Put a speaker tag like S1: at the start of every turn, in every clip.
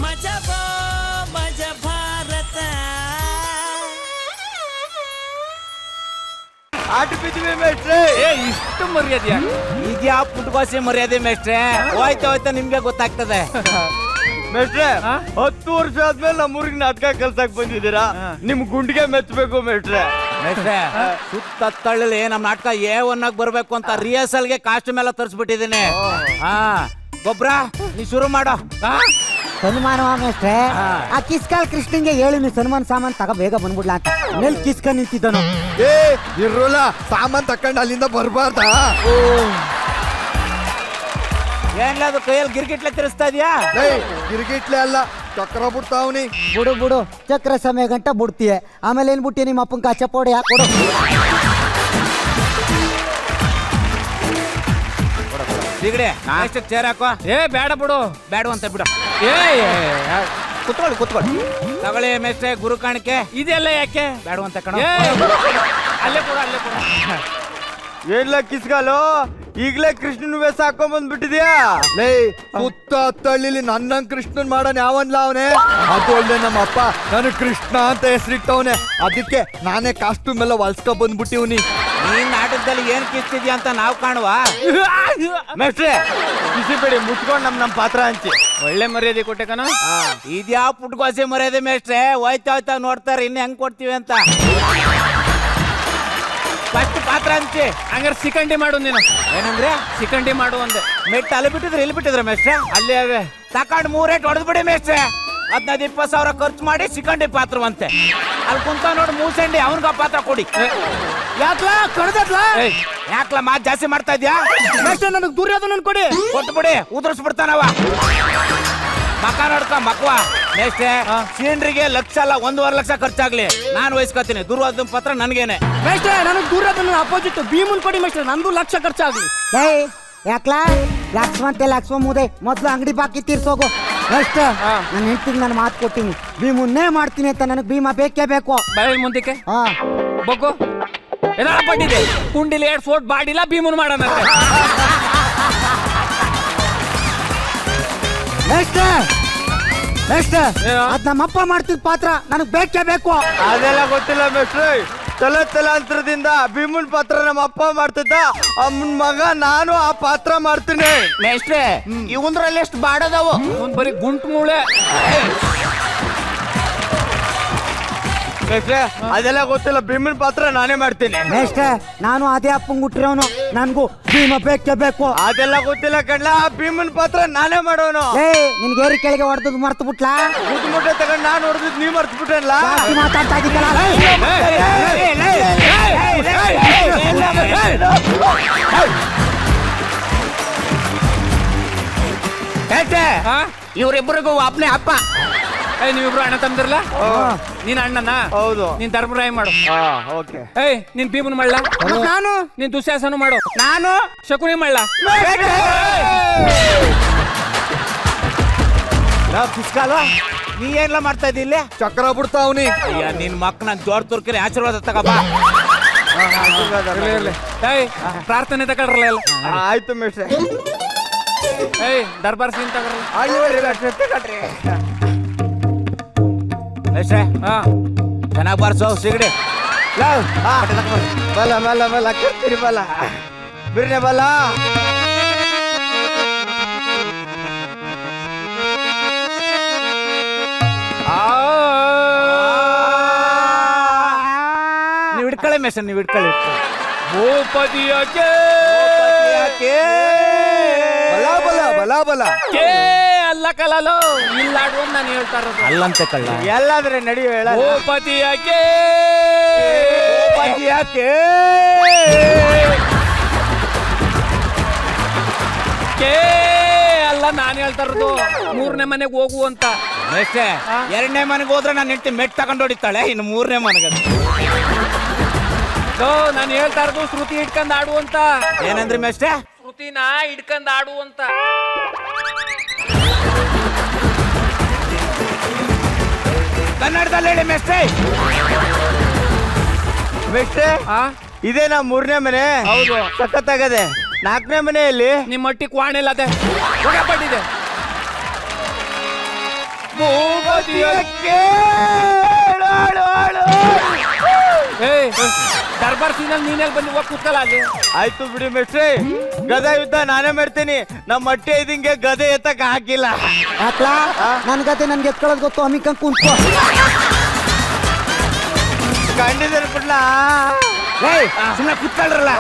S1: ಮಜ ಭಾರತ
S2: ಆಟ ಬಿದ್ವಿ ಮೇಷ್ಟ್ರೆ.
S3: ಇಷ್ಟು ಮರ್ಯಾದೆ
S1: ಇದ್ಯಾ ಪುಟ್ಕೋಸಿ ಮರ್ಯಾದೆ ಮೇಷ್ಟ್ರೆ. ಹೋಯ್ತಾ ಹೋಯ್ತಾ ನಿಮ್ಗೆ ಗೊತ್ತಾಗ್ತದೆ
S2: ಮೇಷ್ಟ್ರೆ. 10 ವರ್ಷ ಆದ್ಮೇಲೆ ನಮ್ಮೂರಿಗೆ ನಾಟಕ ಕಲ್ಸಕ್ ಬಂದಿದ್ದೀರಾ. ನಿಮ್ ಗುಂಡಿಗೆ ಮೆಚ್ಚಬೇಕು ಮೇಷ್ಟ್ರೆ.
S1: ಮೇಷ್ಟ್ರೆ ಸುತ್ತ ತಳ್ಳಲಿ ನಮ್ ನಾಟಕ A1 ಬರ್ಬೇಕು ಅಂತ ರಿಹರ್ಸಲ್ಗೆ ಕಾಸ್ಟ್ಯೂಮ್ ಎಲ್ಲ ತರಿಸ್ಬಿಟ್ಟಿದ್ದೀನಿ. ಹಾ ಗೊಬ್ರ ನೀ ಶುರು ಮಾಡೋ.
S4: ಸನ್ಮಾನ ಮೇಷ್ಟ್ರೆ. ಆ ಕಿಸ್ಕಾಲ್ ಕೃಷ್ಣನ್ಗೆ ಹೇಳಿ ನೀವು ಸನ್ಮಾನ ಸಾಮಾನ್ ತಗ ಬೇಗ ಬಂದ್ಬಿಡ್ಲಾ ಅಂತ. ನೆಲ್ ಕಿಸ್ಕ ನಿಂತಿದ್ದನು.
S2: ಇರೋಲ್ಲ ಸಾಮಾನ್ ತಕೊಂಡ್ ಅಲ್ಲಿಂದ ಬರ್ಬಾರ್ದ.
S1: ಏನ್ಲದು ಕೈಯಲ್ಲಿ ಗಿರ್ಗಿಟ್ಲೆ ತಿರ್ಸ್ತಾ ಇದ್ಯಾ?
S2: ಗಿರ್ಗಿಟ್ಲೆ ಅಲ್ಲ, ಚಕ್ರ ಬಿಡ್ತಾವ್ನಿ.
S4: ಬಿಡು ಚಕ್ರ ಸಮಯ ಗಂಟ ಬಿಡ್ತೀಯ. ಆಮೇಲೆ ಏನ್ ಬಿಟ್ಟಿ ನಿಮ್ಮ ಅಪ್ಪನ ಕಾಚಪೋಡಿ ಹಾಕೊಡು.
S1: ಬಿಗಡೆ ಎಷ್ಟು ಚೇರ್ ಹಾಕೋ.
S3: ಬೇಡ ಬಿಡು.
S1: ಬೇಡ ಅಂತ ಬಿಡು.
S3: ಕುತ್ಕೊಳ್ಳಿ
S1: ತಗೊಳ್ಳಿ ಮೇಷ್ಟ್ರೆ ಗುರು ಕಾಣಿಕೆ.
S3: ಇದೆಲ್ಲ ಯಾಕೆ
S1: ಬೇಡ ಅಂತ ಕಣ.
S3: ಅಲ್ಲೇ ಕೊಡು.
S2: ಏನ್ಲ ಕಿಸ್ಗಾಲು ಈಗ್ಲೇ ಕೃಷ್ಣನ್ ವೇಷ ಹಾಕೊಂಡ್ ಬಂದ್ಬಿಟ್ಟಿದ್ಯಾ? ಲೇ ಸುತ್ತ ತಳ್ಳಿಲಿ ನನ್ನ ಕೃಷ್ಣನ್ ಮಾಡೋನ್ ಯಾವನ್ಲ ಅವನೇ. ಅದು ಅಲ್ದೆ ನಮ್ಮ ಅಪ್ಪ ನನಗ್ ಕೃಷ್ಣ ಅಂತ ಹೆಸರಿಟ್ಟವನೆ. ಅದಕ್ಕೆ ನಾನೇ ಕಾಸ್ಟ್ಯೂಮ್ ಎಲ್ಲ ಹೊಲ್ಸ್ಕೊ ಬಂದ್ಬಿಟ್ಟಿವ್ನಿ.
S1: ನೀನ್ ನಾಟಕದಲ್ಲಿ ಏನ್ ಕಿಸ್ತಿದ್ಯಾ ಅಂತ ನಾವ್ ಕಾಣುವ.
S2: ಮೇಷ್ಟ್ರೆ ಕಿಸಿಬೇಡಿ, ಮುಚ್ಕೊಂಡ್ ನಮ್ ಪಾತ್ರ ಹಂಚಿ.
S3: ಒಳ್ಳೆ ಮರ್ಯಾದೆ ಕೊಟ್ಟೆ ಕಣ.
S1: ಇದ್ಯಾ ಪುಟ್ಕೋಸಿ ಮರ್ಯಾದೆ ಮೇಷ್ಟ್ರೆ. ಹೋಯ್ತಾ ನೋಡ್ತಾರೆ ಇನ್ನು ಹೆಂಗ್ ಕೊಡ್ತೀವಿ ಅಂತ. ಫಸ್ಟ್ ಪಾತ್ರ ಹಂಚಿ.
S3: ಹಂಗಾರೆ ಸಿಕಂಡಿ ಮಾಡು ನೀನು.
S1: ಏನಂದ್ರೆ
S3: ಸಿಕಂಡಿ ಮಾಡು ಅಂದೆ.
S1: ಮೆಟ್ಟ ಅಲ್ಲಿ ಬಿಟ್ಟಿದ್ರೆ ಇಲ್ಲಿ ಬಿಟ್ಟಿದ್ರೆ ಮೇಷ್ಟ್ರೆ.
S3: ಅಲ್ಲೇ ಅವೆ
S1: ತಕೊಂಡ್ 3 ರೇಟ್ ಹೊಡೆದ್ ಬಿಡಿ ಮೇಷ್ಟ್ರೆ. 15-20 ಖರ್ಚು ಮಾಡಿ ಸಿಕಂಡಿ ಪಾತ್ರವಂತೆ. ಅಲ್ಲಿ ಕುಂತ ನೋಡಿ ಮೂಸಂಡಿ ಅವನ್ಗ ಪಾತ್ರ ಕೊಡಿ.
S4: ಯಾಕ್ಲಾ ಕಡ್ದತ್ಲ
S1: ಯಾಕ್ಲ ಮಾತ್ ಜಾಸ್ತಿ ಮಾಡ್ತಾ ಇದ್ಯಾ?
S4: ಮೇಷ್ಟ್ರೆ ನನಗ್ ದುರ್ಯೋಧನ ಕೊಡಿ.
S1: ಕೊಟ್ಟು ಬಿಡಿ, ಉದುರಿಸ್ಬಿಡ್ತಾನವ. ಮಕ ನೋಡ್ಕ ಮಕ್ವಾ. ಮೇಷ್ಟ್ರೆ ಸೀನ್ರಿಗೆ ಲಕ್ಷ ಅಲ್ಲ 1.5 ಲಕ್ಷ ಖರ್ಚಾಗ್ಲಿ ನಾನು ವಹಿಸ್ಕೊತೀನಿ. ದುರ್ವಾದನ ಪತ್ರ ನನ್ಗೇನೆ.
S4: ಮೇಷ್ಟ್ರೆ ನನಗ್ ದುರ್ಯೋಧನ ಅಪೋಸಿಟ್ ಭೀಮನ್ ಕೊಡಿ ಮೇಷ್ಟ್ರೆ. ನಂದು ಲಕ್ಷ ಖರ್ಚಾಗ್ಲಿ. ಯಾಕ್ಲಾ ಲಕ್ಷ್ಮ ಮುದೆ ಮೊದ್ಲು ಅಂಗಡಿ ಬಾಕಿ ತೀರ್ಸೋಗು. ಮೇಷ್ಟ್ರೆ ನನ್ನ ಹೆಂಡತಿಗೆ ನಾನು ಮಾತು ಕೊಟ್ಟಿನಿ, ಭೀಮನ್ನೇ ಮಾಡ್ತೀನಿ ಅಂತ. ನನಗ್ ಭೀಮ ಬೇಕೇ ಬೇಕು.
S3: ಬಯಲ್ ಮುಂದಕ್ಕೆ ಬಗ್ಗು. ಏನಾರ ಪಟ್ಟಿದೆ ಕುಂಡಿಲಿ 2 ಫೋಟ್ ಬಾಡಿಲ್ಲ ಭೀಮನ್ ಮಾಡೋಣ.
S4: ಅದ್ ನಮ್ಮಪ್ಪ ಮಾಡ್ತಿದ್ ಪಾತ್ರ ನನಗ್ ಬೇಕೇ ಬೇಕು.
S2: ಅದೆಲ್ಲ ಗೊತ್ತಿಲ್ಲ ಮೇಷ್ಟ್ರೆ. ತಲಾಂತರದಿಂದ ಭೀಮನ್ ಪಾತ್ರ ನಮ್ಮ ಅಪ್ಪ ಮಾಡ್ತಿದ್ದ. ಅಮ್ಮನ್ ಮಗ ನಾನು ಆ ಪಾತ್ರ ಮಾಡ್ತೀನಿ.
S1: ಮೇಷ್ಟ್ರೆ ಇವಂದ್ರಲ್ಲಿ ಎಷ್ಟು ಬಾಡದವು.
S3: ಒಂದ್ ಬರೀ ಗುಂಟು ಮೂಳೆ.
S2: ಮೇಷ್ಟ್ರೆ ಅದೆಲ್ಲ ಗೊತ್ತಿಲ್ಲ, ಭೀಮನ್ ಪಾತ್ರ ನಾನೇ ಮಾಡ್ತೀನಿ.
S4: ಮೇಷ್ಟ್ರೆ ನಾನು ಅದೇ ಅಪ್ಪಂಗ್ ಹುಟ್ಟಿರೋನು, ನನ್ಗೂ ಭೀಮ ಬೇಕೇ ಬೇಕು.
S2: ಅದೆಲ್ಲ ಗೊತ್ತಿಲ್ಲ ಕಡ್ಲ, ಭೀಮನ್ ಪಾತ್ರ ನಾನೇ ಮಾಡೋನು.
S4: ನಿನ್ಗೆ ಏರಿ ಕೆಳಗೆ ಹೊಡೆದ್ ಮರ್ತು ಬಿಟ್ಲಾ?
S2: ಮುಟ್ಟೆ ತಗೊಂಡ್ ನಾನ್ ಹೊಡೆದ್ ನೀವ್ ಮರ್ತು ಬಿಟ್ಟಲ್ಲ.
S4: ಮಾತಾಡ್ತಾ ಇದ್ದೀಕಲ್ಲ.
S1: ಇವ್ರಿಬ್ಬರಿಗೂ ಒಬ್ನೇ ಅಪ್ಪ.
S3: ನೀವಿಬ್ರು ಅಣ್ಣ ತಮ್ದಿರಲ್ಲ. ನೀನ್ ಅಣ್ಣನ.
S2: ಹೌದು.
S3: ನೀನ್ ಧರ್ಮರಾಯ ಮಾಡು.
S2: ಓಕೆ.
S3: ನೀನ್ ಭೀಮನ್ ಮಾಡ್ಲಾ?
S4: ನಾನು
S3: ನೀನ್ ದುಶ್ಯಾಸನ ಮಾಡು.
S1: ನಾನು
S3: ಶಕುನಿ ಮಾಡ್ಲಾ?
S1: ಪಿಸ್ಕಾಲ ನೀ ಏನ್ಲ ಮಾಡ್ತಾ ಇದ್ದಿ ಇಲ್ಲಿ?
S2: ಚಕ್ರ ಬಿಡ್ತಾವ್ನಿ.
S1: ಅಯ್ಯ ನಿನ್ ಮಕ್ಕ ನನ್ ಜೋರ್ ತುರ್ಕಿರಿ ಆಶೀರ್ವಾದ ತಗೋಬಾ.
S3: ಪ್ರಾರ್ಥನೆ ತಗೊಳ್ರಲ್ಲ ಎಲ್ಲ.
S2: ಆಯ್ತು ಮೇಷ್ಟ್ರೆ.
S3: ದರ್ಬಾರ್ ಸೀನ್ ತಗೊಳ್ರಲ್ಲ.
S1: ಮೇಷ್ಟ್ರೆ ಚೆನ್ನಾಗ್ ಬಾರ್ಸೋ ಸಿಗಡಿ.
S2: ಬಲ ಕರ್ತೀರಿ ಬಲ ಬಿರ್ನೆ ಬಲ.
S1: ನೀವ್ ಇಟ್ಕೊಳ್ಳಿ ಮೇಷ್ಟ್ರೆ, ನೀವ್ ಇಟ್ಕೊಳ್ಳಿ.
S3: ಭೂಪತಿಯಕ್ಕೆ
S2: ಬಲ
S3: ಕೇ ಅಲ್ಲ ಕಲಲು ಇಲ್ಲಾಡು ಅಂತ ನಾನು ಹೇಳ್ತಾ ಇರೋದು.
S1: ಅಲ್ಲಂತೆ ಕಳ್ಳ.
S2: ಎಲ್ಲಾದ್ರೆ ನಡಿಯೋ ಹೇಳ.
S3: ಭೂಪತಿಯಕ್ಕೆ ಕೇ ಅಲ್ಲ ನಾನು ಹೇಳ್ತಾ ಇರೋದು. 3ನೇ ಮನೆಗೆ ಹೋಗು ಅಂತ.
S1: ಮೇಷ್ಟ್ರೆ 2ನೇ ಮನೆಗೆ ಹೋದ್ರೆ ನಾನು ಹೆಂಡತಿ ಮೆಟ್ ತಗೊಂಡು ಹೊಡಿತಾಳೆ. ಇನ್ನು 3ನೇ ಮನೆಗೆ
S3: ನಾನು ಹೇಳ್ತಾ ಇರೋದು ಶ್ರುತಿ ಹಿಡ್ಕೊಂಡ್ ಆಡು ಅಂತ.
S1: ಏನಂದ್ರಿ ಮೇಷ್ಟ್ರೆ?
S3: ಶ್ರುತಿನ ಹಿಡ್ಕೊಂಡ್ ಆಡು ಅಂತ.
S1: ಕನ್ನಡದಲ್ಲಿ ಹೇಳಿ ಮೇಷ್ಟ್ರೆ.
S2: ಮೇಷ್ಟ್ರೆ ಇದೇನಾ 3ನೇ ಮನೆ?
S3: ಹೌದು.
S2: ಸಖತ್ತಾಗದೆ. 4ನೇ ಮನೆಯಲ್ಲಿ
S3: ನಿಮ್ಮ ಮಟ್ಟಿ ಕ್ವಾಣೆ ಇಲ್ಲ ಅದೇ ಪಟ್ಟಿದೆ. ದರ್ಬಾರ್ ಸೀನಲ್ಲಿ ನೀನೆಲ್ಲಿ ಬಂದು ಹೋಗಿ ಕೂತ್ಕಲ್ಲ ಅಲ್ಲಿ.
S2: ಆಯ್ತು ಬಿಡಿ ಮೇಷ್ಟ್ರೆ, ಗದೆ ಯುದ್ಧ ನಾನೇ ಮಾಡ್ತೀನಿ. ನಮ್ಮ ಹೊಟ್ಟೆ ಇದಿಂಗೆ ಗದೆ ಎತ್ತಕ್ ಹಾಕಿಲ್ಲ.
S4: ಯಾಕ್ಲಾ ನನ್ ಗತೆ ನನ್ಗೆ ಎತ್ಕೊಳ್ಳೋದು ಗೊತ್ತು, ಅಮಿಕಂಗ್ ಕುಂತ್ಕೋ.
S2: ಕಂಡಿದ್ದಾರೆ ಬಿಡ್ಲಾ?
S1: ಸುಮ್ಮನೆ ಕೂತ್ಕೊಳ್ರಲ್ಲ.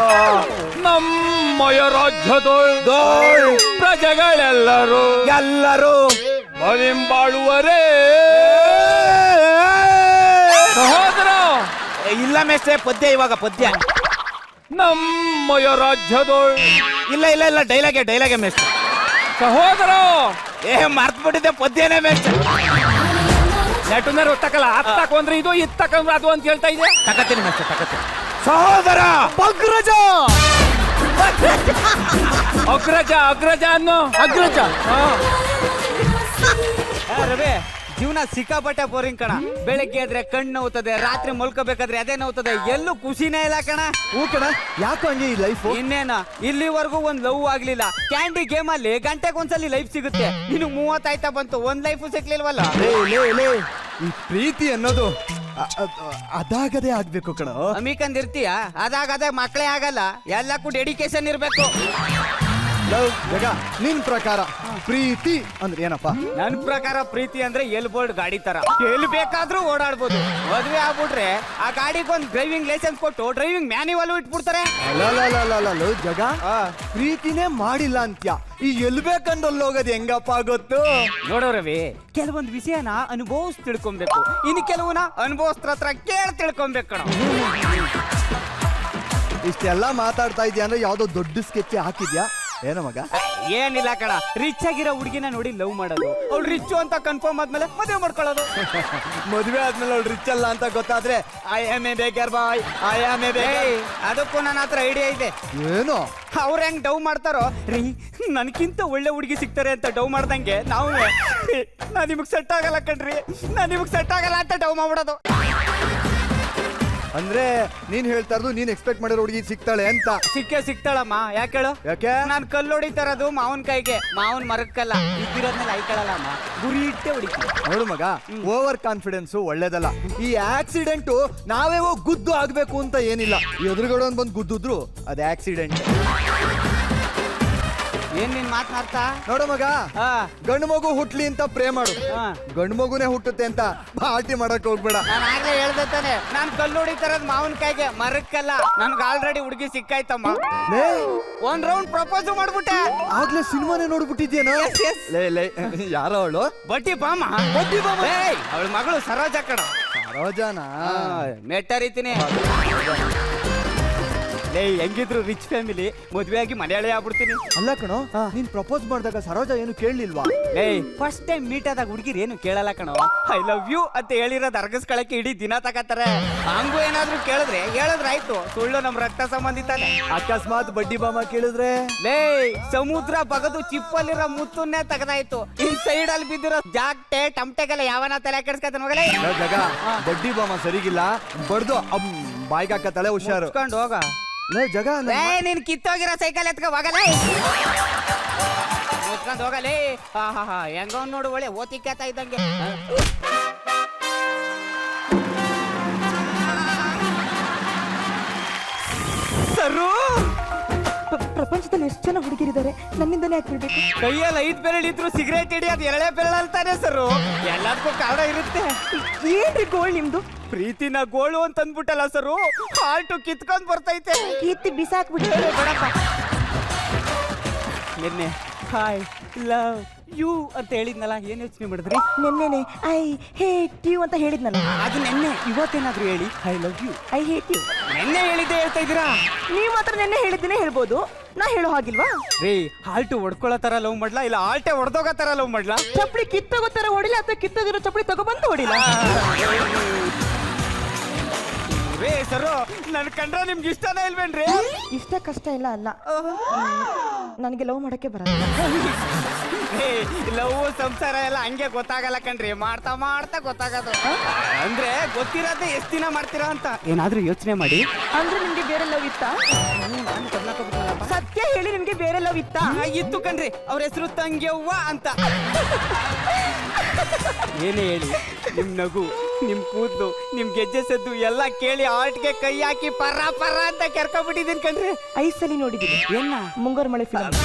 S3: ನಮ್ಮಯ ರಾಜ್ಯದ
S1: ದೋಳ್
S3: ಪ್ರಜೆಗಳೆಲ್ಲರೂ
S1: ಎಲ್ಲರೂ
S3: ಮನೆಂಬಾಳುವರೇ ಸಹೋದರ.
S1: ಇಲ್ಲ ಮೇಷ್ಟ್ರೆ, ಪದ್ಯ ಇವಾಗ ಪದ್ಯ.
S3: ನಮ್ಮಯ ರಾಜ್ಯದ
S1: ಇಲ್ಲ ಇಲ್ಲ ಇಲ್ಲ, ಡೈಲಾಗೆ ಮೇಷ್ಟ್ರೆ.
S3: ಸಹೋದರ
S1: ಮರ್ತ್ಬಿಟ್ಟಿದ್ದೆ ಪದ್ಯನೇ ಮೇಷ್ಟ್ರೆ.
S3: ನೆಟುನರ್ ಒತ್ತಕಲ್ಲ, ಅತ್ತಕ ಅಂದ್ರೆ ಇದು ಇತ್ತಕಂದ್ರೆ ಅದು ಅಂತ ಹೇಳ್ತಾ ಇದೆ.
S1: ತಕತೀನಿ ಮೇಷ್ಟ್ರೆ, ತಕತೀನಿ. ಸಹೋದರ
S3: ಅಗ್ರಜ ಅಗ್ರಜ ಅಗ್ರಜ ಅನ್ನೋ
S4: ಅಗ್ರಜ.
S5: ರವಿ, ಜೀವನ ಸಿಕ್ಕಾಪಟ್ಟೆ ಬೋರಿಂಗ್ ಕಣ. ಬೆಳಗ್ಗೆ ಆದ್ರೆ ಕಣ್ಣು ನೋವುತ್ತದೆ, ರಾತ್ರಿ ಮಲ್ಕೋಬೇಕಾದ್ರೆ ಅದೇ ನೋವುತ್ತದೆ, ಎಲ್ಲೂ ಖುಷಿನೇ ಇಲ್ಲ ಕಣ.
S2: ಹೂ ಕಣ, ಯಾಕೋ ಹಂಗೆ ಈ ಲೈಫ್?
S5: ಇನ್ನೇನ, ಇಲ್ಲಿವರೆಗೂ ಒಂದ್ ಲವ್ ಆಗ್ಲಿಲ್ಲ. ಕ್ಯಾಂಡಿ ಗೇಮ್ ಅಲ್ಲಿ ಗಂಟೆಗೆ ಒಂದ್ಸಲಿ ಲೈಫ್ ಸಿಗುತ್ತೆ. ಇನ್ನು 30 ಆಯ್ತಾ ಬಂತು, ಒಂದ್ ಲೈಫ್ ಸಿಕ್ಲಿಲ್ವಲ್ಲ.
S2: ಈ ಪ್ರೀತಿ ಅನ್ನೋದು ಅದಾಗದೇ ಆಗ್ಬೇಕು ಕಣ.
S5: ಅಮಿಕಂದ್ ಇರ್ತೀಯ, ಅದಾಗದೆ ಮಕ್ಕಳೇ ಆಗಲ್ಲ. ಎಲ್ಲಕ್ಕೂ ಡೆಡಿಕೇಶನ್ ಇರ್ಬೇಕು.
S2: ಜಗ, ನಿನ್ ಪ್ರಕಾರ ಪ್ರೀತಿ ಅಂದ್ರೆ ಏನಪ್ಪ?
S5: ನನ್ ಪ್ರಕಾರ ಪ್ರೀತಿ ಅಂದ್ರೆ ಎಲ್ ಬೋರ್ಡ್ ಗಾಡಿ ತರ, ಎಲ್ಲಿ ಬೇಕಾದ್ರೂ ಓಡಾಡ್ಬೋದು. ಮದ್ವೆ ಆಗ್ಬಿಟ್ರೆ ಆ ಗಾಡಿಗೊಂದ್ ಡ್ರೈವಿಂಗ್ ಲೈಸೆನ್ಸ್ ಕೊಟ್ಟು ಡ್ರೈವಿಂಗ್ ಮ್ಯಾನ್ಯುವಲ್ ಇಟ್ಬಿಡ್ತಾರೆ.
S2: ಜಗ, ಪ್ರೀತಿನೇ ಮಾಡಿಲ್ಲ ಅಂತ್ಯ, ಈ ಎಲ್ ಬೇಕಂದಲ್ಲಿ ಹೋಗೋದು ಹೆಂಗಪ್ಪ ಗೊತ್ತು?
S5: ನೋಡೋ ರವಿ, ಕೆಲವೊಂದ್ ವಿಷಯನ ಅನುಭವಿಸ್ ತಿಳ್ಕೊಬೇಕು, ಇನ್ನು ಕೆಲವನ್ನ ಅನುಭವಸ್ತ್ರ ಹತ್ರ ಕೇಳಿ ತಿಳ್ಕೊಬೇಕು ಕಣ.
S2: ಇಷ್ಟೆಲ್ಲ ಮಾತಾಡ್ತಾ ಇದೀಯ ಅಂದ್ರೆ ಯಾವ್ದೋ ದೊಡ್ಡ ಸ್ಕೆಚ್ ಹಾಕಿದ್ಯಾ ಏನೋ ಮಗ?
S5: ಏನಿಲ್ಲ ಕಣ, ರಿಚ್ ಆಗಿರೋ ಹುಡುಗಿನ ನೋಡಿ ಲವ್ ಮಾಡೋದು, ಅವ್ಳು ರಿಚ್ ಅಂತ ಕನ್ಫರ್ಮ್ ಆದ್ಮೇಲೆ ಮದುವೆ ಮಾಡ್ಕೊಳ್ಳೋದು.
S2: ಮದ್ವೆ ಆದ್ಮೇಲೆ ಅವ್ಳು ರಿಚ್ ಅಲ್ಲ ಅಂತ ಗೊತ್ತಾದ್ರೆ I am a baker boy, I am a baker.
S5: ಅದಕ್ಕೂ ನನ್ನ ಹತ್ರ ಐಡಿಯಾ ಇದೆ.
S2: ಏನು?
S5: ಅವ್ರ ಹೆಂಗ್ ಡವ್ ಮಾಡ್ತಾರೋ ರೀ, ನನ್ಕಿಂತ ಒಳ್ಳೆ ಹುಡುಗಿ ಸಿಗ್ತಾರೆ ಅಂತ ಡವ್ ಮಾಡ್ದಂಗೆ ನಾವು ನಾ ನಿಮಗ್ ಸೆಟ್ ಆಗಲ್ಲ ಕಣ್ರಿ, ನಾ ನಿಮಗ್ ಸೆಟ್ ಆಗಲ್ಲ ಅಂತ ಡವ್ ಮಾಡ್ಬಿಡೋದು.
S2: ಅಂದ್ರೆ ನೀನ್ ಹೇಳ್ತಾ ಇರೋದು ನೀನ್ ಎಕ್ಸ್ಪೆಕ್ಟ್ ಮಾಡಿರೋ ಹುಡುಗಿ ಸಿಗ್ತಾಳೆ ಅಂತ?
S5: ಸಿಕ್ಕೇ ಸಿಗ್ತಾಳಮ್ಮ. ಯಾಕೆ ಹೇಳು?
S2: ಯಾಕೆ?
S5: ನಾನ್ ಕಲ್ಲು ಹೊಡಿತಾರದು ಮಾವನ್ ಕೈಗೆ, ಮಾವನ್ ಮರಕ್ಕಲ್ಲ. ಇದ್ದಿರೋದ್ಮೇಲೆ ಐಕಳಲ್ಲಮ್ಮ, ಗುರಿ ಇಟ್ಟೆ ಹೊಡಿತೀನಿ.
S2: ನೋಡು ಮಗ, ಓವರ್ ಕಾನ್ಫಿಡೆನ್ಸ್ ಒಳ್ಳೇದಲ್ಲ. ಈ ಆಕ್ಸಿಡೆಂಟ್ ನಾವೇ ಹೋಗಿ ಗುದ್ದು ಆಗ್ಬೇಕು ಅಂತ ಏನಿಲ್ಲ. ಈ ಎದುರುಗಡೆ ಒಂದ್ ಬಂದು ಗುದ್ದಿದ್ರು ಅದ್ ಆಕ್ಸಿಡೆಂಟ್.
S5: ಏನ್ ನೀನ್ ಮಾತನಾಡ್ತಾ?
S2: ನೋಡು ಮಗ,
S5: ಹಾ
S2: ಗಂಡು ಮಗು ಹುಟ್ಲಿ ಅಂತ ಪ್ರೇ ಮಾಡು,
S5: ಹಾ.
S2: ಗಂಡು ಮಗುನೇ ಹುಟ್ಟುತ್ತೆ ಅಂತ ಪಾರ್ಟಿ ಮಾಡಕ್ ಹೋಗ್ಬೇಡ.
S5: ನಾನು ಆಗ್ಲೇ ಹೇಳ್ದೆ ತಾನೆ, ನಾನ್ ಕಲ್ಲು ಹೊಡಿತಾರದ್ ಮಾವನ್ ಕೈಗೆ, ಮರಕ್ಕಲ್ಲ. ನನ್ಗೆ ಆಲ್ರೆಡಿ ಹುಡುಗಿ ಸಿಕ್ಕಾಯ್ತಮ್ಮ.
S2: ಲೇ,
S5: ಒಂದ್ ರೌಂಡ್ ಪ್ರಪೋಸ್ ಮಾಡ್ಬಿಟ್ಟೆ.
S2: ಆಗ್ಲೇ ಸಿನಿಮಾನೇ ನೋಡ್ಬಿಟ್ಟಿದ್ಯೇನೋ? ಲೇ ಲೇ, ಯಾರೋ ಅವಳು?
S5: ಬಟ್ಟಿ ಬಾಮ, ಅವಳ ಮಗಳು ಸರೋಜ ಕಣ.
S2: ಸರೋಜಾನಾ?
S5: ಮೆಟ್ಟರಿತೀನಿ. ಲೇ, ಹೆಂಗಿದ್ರು ರಿಚ್ ಫ್ಯಾಮಿಲಿ, ಮದ್ವೆ ಆಗಿ ಮಲಯಾಳಿ ಆಗ್ಬಿಡ್ತೀನಿ.
S2: ಅಲ್ಲ ಕಣೋ, ನೀನ್ ಪ್ರಪೋಸ್ ಮಾಡಿದಾಗ ಸರೋಜಾ ಏನು ಕೇಳಲಿಲ್ವಾ?
S5: ಲೇ, ಫಸ್ಟ್ ಟೈಮ್ ಮೀಟ್ ಆದಾಗ ಹುಡುಗಿರ್ ಏನು ಕೇಳಲ್ಲ ಕಣೋ. ಐ ಲವ್ ಯು ಅಂತ ಹೇಳಿರೋದು ಅರ್ಗಸ್ಕೊಳಕ್ಕೆ ಇಡೀ ದಿನ ತಗತಾರೆ. ಹಂಗು ಏನಾದ್ರು ಹೇಳಿದ್ರೆ ಆಯ್ತು, ಸುಳ್ಳು ನಮ್ ರಕ್ತ ಸಂಬಂಧಿತಾನೆ.
S2: ಅಕಸ್ಮಾತ್ ಬಡ್ಡಿ ಬಾಮ ಕೇಳಿದ್ರೆ?
S5: ಲೇ, ಸಮುದ್ರ ಬಗದು ಚಿಪ್ಪಲ್ಲಿರೋ ಮುತ್ತನ್ನೇ ತಗದಾಯ್ತು. ಇನ್ ಸೈಡ್ ಅಲ್ಲಿ ಬಿದ್ದಿರೋ ಜಾಗ್ಟೆ ಟಮಟೆಗೆಲ್ಲ ಯಾವನ ತಲೆ ಕೆಡ್ಸ್ಕೊತಾನ ಹೋಗಲೇ.
S2: ಜಗ, ಬಡ್ಡಿ ಬಾಮ ಸರಿಗಿಲ್ಲ, ಬಡ್ದು ಬಾಯ್ಗೆ ಹಾಕತ್ತಳೆ, ಹುಷಾರು.
S5: ಉಸ್ಕೊಂಡ್ ಹೋಗ.
S2: ಲೇ ಜಗ,
S5: ನೀನ್ ಕಿತ್ತೋಗಿರೋ ಸೈಕಲ್ ಎತ್ಕೊ ಹೋಗಲೇ, ಮುಚ್ಕೊಂಡ್ ಹೋಗಲೇ. ಹಾ ಹಾ ಹಾ, ಹೆಂಗ ನೋಡು, ಒಳ್ಳೆ ಓತಿಕ್ಕಾತ ಇದ್ದಂಗೆ. ಸರು,
S6: ಪ್ರಪಂಚದಲ್ಲಿ ಎಷ್ಟು ಜನ ಹುಡುಗಿರಿದ್ದಾರೆ, ನನ್ನಿಂದನೇ ಯಾಕೆ ಬಿಡ್ಬೇಕು?
S5: ಕೈಯಲ್ಲಿ 5 ಬೆರಳು ಇದ್ರು ಸಿಗರೇಟ್ ಹಿಡಿಯೋದು 2 ಬೆರಳು ಅಂತಾನೆ ಸರು. ಎಲ್ಲದಕ್ಕೂ ಕಾರಣ ಇರುತ್ತೆ.
S6: ಏನ್ರಿ ಗೋಳ್ ನಿಮ್ದು?
S5: ಪ್ರೀತಿನ ಗೋಳು ಅಂತ ಅಂದ್ಬಿಟ್ಟಲ್ಲ ಸರು, ಹಾಲ್ಟು ಕಿತ್ಕೊಂಡ್ ಬರ್ತೈತೆ.
S6: ಕೀರ್ತಿ ಬಿಸಾಕ್ಬಿಡಿ.
S5: ಬೇಡಪ್ಪ. ನಿನ್ನೆ ಹಾಯ್ ಲವ್ ಯು ಅಂತ ಹೇಳಿದ್ನಲ್ಲ, ಏನ್ ಯೋಚನೆ ಮಾಡಿದ್ರಿ?
S6: ನೆನ್ನೆನೆ ಐ ಹೇಟ್ ಯು ಅಂತ ಹೇಳಿದ್ನಲ್ಲ.
S5: ಅದು ನೆನ್ನೆ. ಇವತ್ತೇನಾದ್ರೂ ಹೇಳಿ I love you,
S6: I hate you.
S5: ನೆನ್ನೆ ಹೇಳಿದ್ದೆ ಹೇಳ್ತಾ ಇದ್ದೀರಾ?
S6: ನೀವ್ ಮಾತ್ರ ನೆನ್ನೆ ಹೇಳಿದ್ದೇನೆ ಹೇಳ್ಬೋದು, ನಾ ಹೇಳೋ ಹಾಗಿಲ್ವಾ?
S5: ರೀ, ಹಾಲ್ಟು ಹೊಡ್ಕೊಳ್ಳೋ ತರ ಲವ್ ಮಾಡ್ಲಾ, ಇಲ್ಲ ಆಲ್ಟೆ ಹೊಡೆದೋಗೋ ತರ ಲವ್ ಮಾಡ್ಲಾ?
S6: ಚಪ್ಪಲಿ ಕಿತ್ತೋಗೋ ತರ ಹೊಡಿಲ್ಲ ಅಥವಾ ಕಿತ್ತೋಗಿರೋ ಚಪ್ಪಲಿ ತಗೊಬಂದು ಹೊಡಿಲ್ಲ?
S5: ರೇ ಸರು, ನನ್ ಕಂಡ್ರೆ ನಿಮ್ಗೆ ಇಷ್ಟನೇ ಇಲ್ವೇನ್ರಿ?
S6: ಇಷ್ಟ ಕಷ್ಟ ಇಲ್ಲ ಅಲ್ಲ, ನನಗೆ ಲವ್ ಮಾಡಕ್ಕೆ ಬರಲ್ಲ.
S5: ಲವ್ ಸಂಸಾರ ಎಲ್ಲ ಹಂಗೆ ಗೊತ್ತಾಗಲ್ಲ ಕಣ್ರಿ, ಮಾಡ್ತಾ ಮಾಡ್ತಾ ಗೊತ್ತಾಗೋದು. ಅಂದ್ರೆ ಗೊತ್ತಿರೋದೇ ಎಷ್ಟ್ ದಿನ ಮಾಡ್ತೀರಾ ಅಂತ ಏನಾದ್ರೂ ಯೋಚನೆ ಮಾಡಿ.
S6: ಅಂದ್ರೆ ನಿಮ್ಗೆ ಬೇರೆ ಲವ್ ಇತ್ತಾ?
S5: ನಾನು
S6: ಸತ್ಯ ಹೇಳಿ ನಿಮ್ಗೆ ಬೇರೆ ಲವ್ ಇತ್ತಾ?
S5: ಇತ್ತು ಕಣ್ರಿ, ಅವ್ರ ಹೆಸರು ತಂಗ್ಯವ್ವ ಅಂತ. ಏನೇ ಹೇಳಿ, ನಿಮ್ ನಗು, ನಿಮ್ ಕೂದಲು, ನಿಮ್ ಗೆಜ್ಜೆ ಸದ್ದು ಎಲ್ಲ ಕೇಳಿ ಆರ್ಟ್ಗೆ ಕೈ ಹಾಕಿ ಪರ ಪರ ಅಂತ ಕೆರ್ಕೊಂಡ್ಬಿಟ್ಟಿದ್ದೀನಿ ಕಣ್ರಿ.
S6: 5 ಸಲ ನೋಡಿದೀನಿ.
S5: ಏನ
S6: ಮುಂಗಾರು ಮಳೆ ಫಿಲಮ್.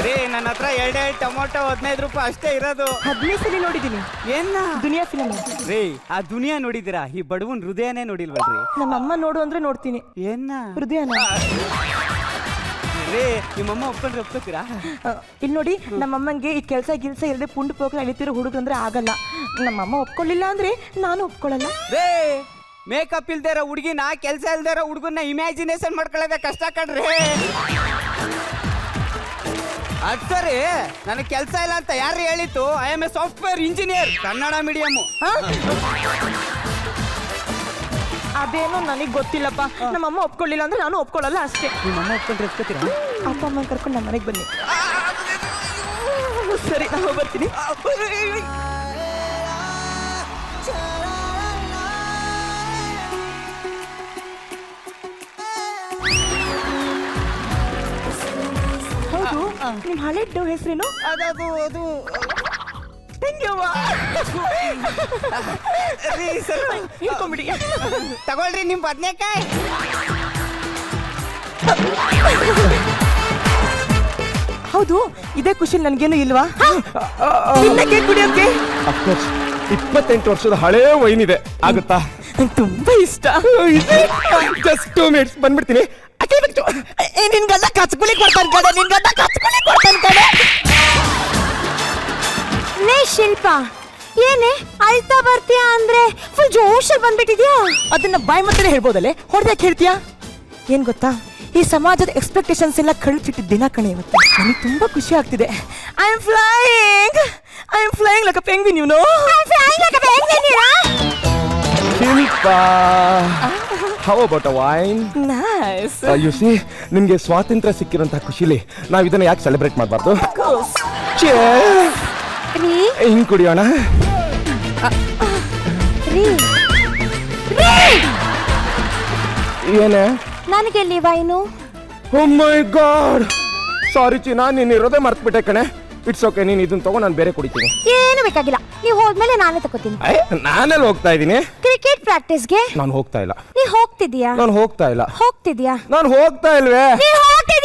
S5: ರೀ, ನನ್ನ ಹತ್ರ 2 ಟೊಮೊಟೊ 15 ರೂಪಾಯಿ ಅಷ್ಟೇ ಇರೋದು.
S6: 15 ಸಲ ನೋಡಿದೀನಿ.
S5: ಏನ
S6: ದುನಿಯಾ ಫಿಲಮ್.
S5: ರೀ, ಆ ದುನಿಯಾ ನೋಡಿದಿರಾ? ಈ ಬಡವನ್ ಹೃದಯನೇ ನೋಡಿಲ್ವಲ್ರಿ?
S6: ನಮ್ಮ ಅಮ್ಮ ನೋಡು ಅಂದ್ರೆ ನೋಡ್ತೀನಿ.
S5: ಏನ
S6: ಹೃದಯನ.
S5: ರೀ, ನಿಮ್ಮಮ್ಮ ಒಪ್ಕೊಂಡ್ರೆ ಒಪ್ಕೋತೀರಾ?
S6: ಇಲ್ಲಿ ನೋಡಿ, ನಮ್ಮಮ್ಮಂಗೆ ಈ ಕೆಲಸ ಗಿಲ್ಸ ಇಲ್ಲದೆ ಪುಂಡು ಪೋಕಲ ಎಳಿತಿರೋ ಹುಡುಗಂದ್ರೆ ಆಗಲ್ಲ. ನಮ್ಮಮ್ಮ ಒಪ್ಕೊಳ್ಳಿಲ್ಲ ಅಂದ್ರೆ ನಾನು ಒಪ್ಕೊಳ್ಳಲ್ಲ.
S5: ರೇ, ಮೇಕಪ್ ಇಲ್ದೇ ಇರೋ ಹುಡುಗಿನ, ಕೆಲಸ ಇಲ್ದೇ ಇರೋ ಹುಡುಗನ್ನ ಇಮ್ಯಾಜಿನೇಷನ್ ಮಾಡ್ಕೊಳ್ಳೋದೇ ಕಷ್ಟ ಕಣ್ರಿ. ಅದ್ ಸರಿ, ನನಗೆ ಕೆಲಸ ಇಲ್ಲ ಅಂತ ಯಾರು ಹೇಳಿತ್ತು? I am A software engineer, Kannada medium.
S6: ಅದೇನೋ ನನಗೆ ಗೊತ್ತಿಲ್ಲಪ್ಪ. ನಮ್ಮಮ್ಮ ಒಪ್ಕೊಳ್ಳಿಲ್ಲ ಅಂದ್ರೆ ನಾನು ಒಪ್ಕೊಳ್ಳಲ್ಲ ಅಷ್ಟೇ.
S5: ನಿಮ್ಮಮ್ಮ ಒಪ್ಕೊಂಡ್ರೆ ಒಪ್ಕೋತೀರಾ?
S6: ಅಪ್ಪ ಅಮ್ಮ ಕರ್ಕೊಂಡು ನಮ್ಮ ಮನೆಗೆ ಬನ್ನಿ. ಸರಿ, ನಾನು ಬರ್ತೀನಿ. ಹೌದು, ನಿಮ್ ಹಳೆ ಡವ್ ಹೆಸರೇನು?
S5: ಅದು
S6: ತಂಗ್ಯವ್ವ.
S5: ರೀ, ಸರ್,
S6: ಹೇಳ್ಕೊಂಬಿಡಿ.
S5: ತಗೊಳ್ರಿ ನಿಮ್ ಬದ್ನೆಕಾಯಿ.
S6: ಹೌದು, ಇದೇ ಖುಷಿ ನನ್ಗೇನು ಇಲ್ವಾ? ತಿನ್ನಕ್ಕೆ ಕುಡಿಯೋಕೆ
S7: 28 ವರ್ಷದ ಹಳೇ ವೈನ್ ಇದೆ, ಆಗುತ್ತಾ?
S6: ನಂಗೆ ತುಂಬಾ ಇಷ್ಟ.
S7: ಜಸ್ಟ್ 2 ಮಿನಿಟ್ಸ್ ಬಂದ್ಬಿಡ್ತೀನಿ.
S6: ನಿನ್ ಗಂಡ ಕಚ್ಕುಳಿ ಕೊಡ್ತಾನೆ ಕಡೆ, ನಿನ್ ಗಂಡ ಕಚ್ಕುಳಿ ಕೊಡ್ತಾನೆ ಕಡೆ.
S8: ಲೇ ಶಿಲ್ಪ, ಏನೇ ಅಳ್ತಾ ಬರ್ತೀಯಾ ಅಂದ್ರೆ ಫುಲ್ ಜೋಶಲ್ಲಿ ಬಂದ್ಬಿಟ್ಟಿದ್ಯಾ?
S6: ಅದನ್ನ ಬಾಯಿ ಮತ್ತೆ ಹೇಳ್ಬೋದಲ್ಲೇ, ಹೊಡೆದಕ್ಕೆ ಹೇಳ್ತೀಯಾ? ಏನ್ ಗೊತ್ತಾ, ಈ ಸಮಾಜದ ಎಕ್ಸ್ಪೆಕ್ಟೇಷನ್ಸ್ ಎಲ್ಲ ಕಳ್ಚಿಟ್ಟಿದ್ದ ದಿನ ಕಣೆ ಇವತ್ತು. ನನಗೆ ತುಂಬಾ ಖುಷಿ ಆಗ್ತಿದೆ. I am flying like a penguin, you know.
S7: Shilpa, how about a wine?
S6: Nice.
S7: You see, ನಿಮ್ಗೆ ಸ್ವಾತಂತ್ರ್ಯ ಸಿಕ್ಕಿರೋಂಥ ಖುಷಿಲಿ ನಾವು ಇದನ್ನ ಯಾಕೆ ಸೆಲೆಬ್ರೇಟ್ ಮಾಡಬಾರ್ದು?
S8: ರೀ
S7: ಹಿಂಗ್ ಕುಡಿಯೋಣ.
S8: ರೀ
S7: ಏನೇ?
S8: ನನಗೆ ಇಲ್ಲಿ ವೈನು.
S7: ಓ ಮೈ ಗಾಡ್, ಸಾರಿ ಚೀನಾ, ನೀನು ಇರೋದೇ ಮರ್ತ್ಬಿಟ್ಟೆ ಕಣೆ. ಇಟ್ಸ್ ಓಕೆ, ನೀನು ಇದನ್ನ ತಗೋ, ನಾನು ಬೇರೆ ಕುಡಿತೀನಿ.
S8: ಏನು ಬೇಕಾಗಿಲ್ಲ, ನೀವು ಹೋದ್ಮೇಲೆ ನಾನೇ ತಗೋತೀನಿ.
S7: ನಾನೆಲ್ಲ ಹೋಗ್ತಾ ಇದ್ದೀನಿ.
S8: ಕ್ರಿಕೆಟ್ ಪ್ರಾಕ್ಟೀಸ್ಗೆ
S7: ನಾನು ಹೋಗ್ತಾ ಇಲ್ಲ.
S8: ನೀ ಹೋಗ್ತಿದ್ಯಾ?
S7: ನಾನು ಹೋಗ್ತಾ ಇಲ್ಲ.
S8: ಹೋಗ್ತಿದ್ಯಾ?
S7: ನಾನು ಹೋಗ್ತಾ ಇಲ್ವೇ?
S8: ನೀ ಹೋಗ್ತಿದ್ಯಾ?